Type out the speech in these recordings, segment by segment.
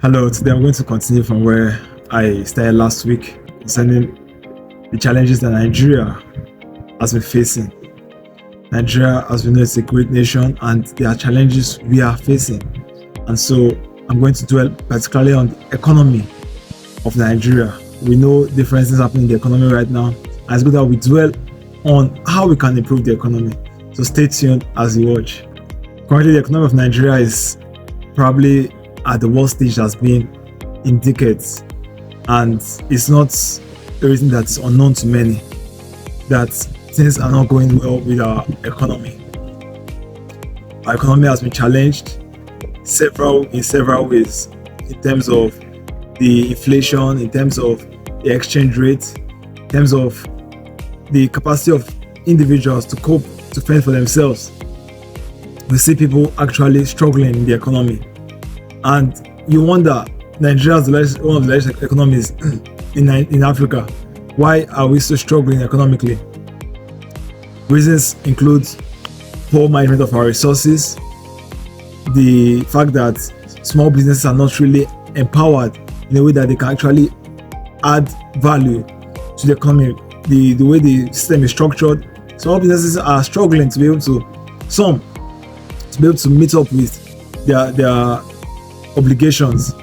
Hello, today I'm going to continue from where I started last week concerning the challenges that Nigeria has been facing. Nigeria, as we know, is a great nation and there are challenges we are facing. And so I'm going to dwell particularly on the economy of Nigeria. We know different things happening in the economy right now, and it's good that we dwell on how we can improve the economy. So stay tuned as you watch. Currently, the economy of Nigeria is probably at the worst stage that's been in decades, and it's not a reason that's unknown to many that things are not going well with our economy. Our economy has been challenged in several ways, in terms of the inflation, in terms of the exchange rate, in terms of the capacity of individuals to cope, to fend for themselves. We see people actually struggling in the economy. And you wonder, Nigeria is one of the largest economies in Africa. Why are we so struggling economically? Reasons include poor management of our resources, the fact that small businesses are not really empowered in a way that they can actually add value to the economy. The way the system is structured, small businesses are struggling to be able to meet up with their obligations.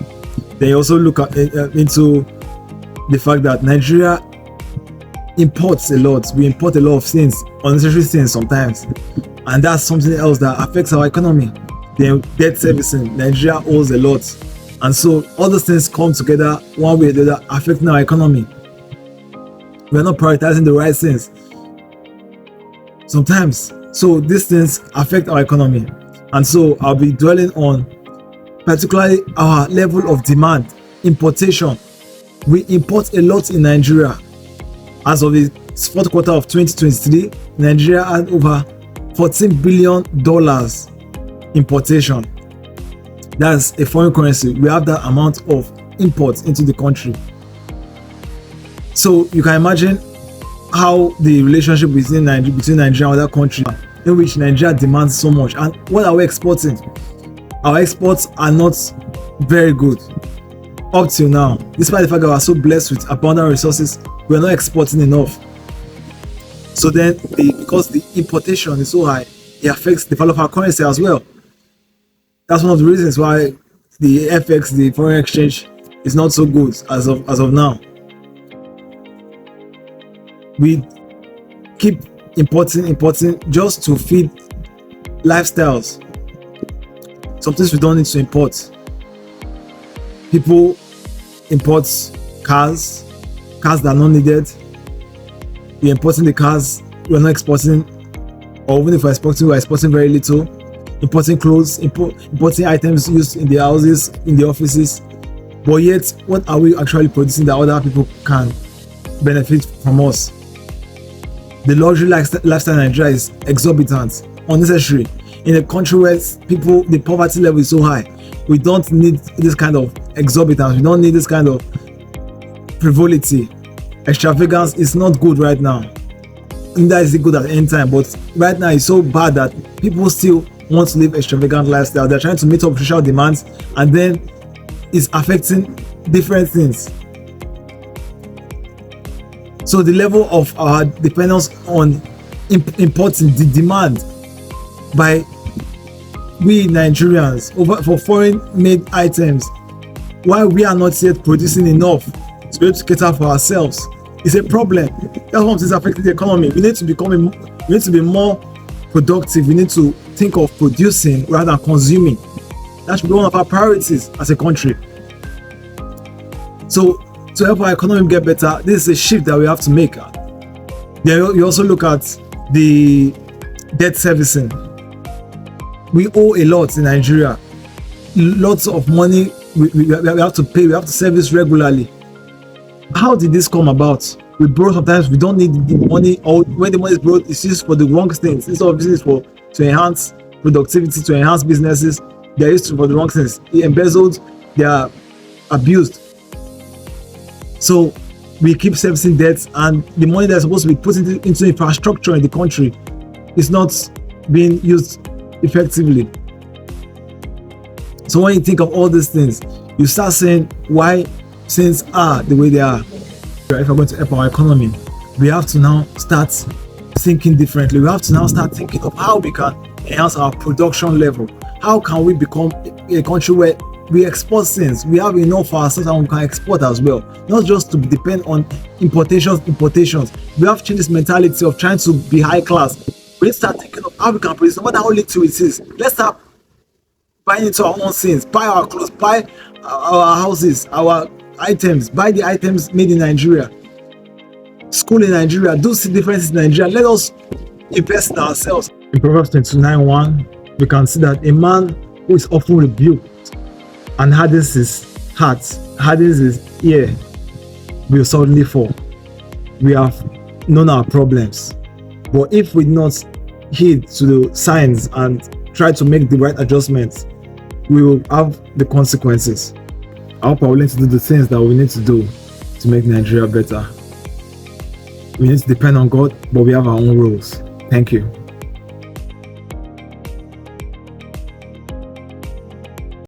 They also look into the fact that Nigeria imports a lot. We import a lot of things, unnecessary things sometimes, and that's something else that affects our economy. The debt servicing, Nigeria owes a lot, and so all those things come together one way or the other, affecting our economy. We're not prioritizing the right things sometimes, so these things affect our economy. And so I'll be dwelling on particularly our level of demand, importation. We import a lot in Nigeria. As of the fourth quarter of 2023, Nigeria had over $14 billion importation. That's a foreign currency. We have that amount of imports into the country. So you can imagine how the relationship between Nigeria and other countries, in which Nigeria demands so much. And what are we exporting? Our exports are not very good up till now. Despite the fact that we are so blessed with abundant resources, we are not exporting enough. So then, because the importation is so high, it affects the value of our currency as well. That's one of the reasons why the FX, the foreign exchange, is not so good as of now. We keep importing just to feed lifestyles. Some things we don't need to import. People import cars that are not needed. We're importing the cars, we're not exporting, or even if we're exporting very little. Importing clothes, importing items used in the houses, in the offices. But yet, what are we actually producing that other people can benefit from us? The luxury lifestyle in Nigeria is exorbitant, unnecessary. In a country where the poverty level is so high, we don't need this kind of exorbitance. We don't need this kind of frivolity. Extravagance is not good right now. Neither is it good at any time, but right now it's so bad that people still want to live extravagant lifestyle. They're trying to meet up social demands, and then it's affecting different things. So the level of our dependence on importing the demand by we Nigerians for foreign made items, while we are not yet producing enough to be able to cater for ourselves, is a problem. That's what is affecting the economy. We need to be more productive. We need to think of producing rather than consuming. That should be one of our priorities as a country. So to help our economy get better, this is a shift that we have to make. Then you also look at the debt servicing. We owe a lot in Nigeria. Lots of money we have to pay, we have to service regularly. How did this come about? We borrow sometimes, we don't need the money, or when the money is borrowed, it's used for the wrong things. Instead of business to enhance productivity, to enhance businesses, they are used for the wrong things. They embezzled, they are abused. So we keep servicing debts, and the money that's supposed to be put into infrastructure in the country is not being used effectively. So when you think of all these things, you start saying why things are the way they are. If we're going to help our economy, we have to now start thinking differently. We have to now start thinking of how we can enhance our production level. How can we become a country where we export things, we have enough for ourselves and we can export as well, not just to depend on importations. We have to change this mentality of trying to be high class. We start thinking of how we can produce, no matter how little it is. Let's start buying into our own things, buy our clothes, buy our houses, our items, buy the items made in Nigeria, school in Nigeria, do see differences in Nigeria. Let us invest in ourselves. In Proverbs 29:1, we can see that a man who is often rebuked and hardens his heart, hardens his ear, will suddenly fall. We have known our problems, but if we not heed to the signs and try to make the right adjustments, we will have the consequences. I hope we're willing to do the things that we need to do to make Nigeria better. We need to depend on God, but we have our own rules. Thank you.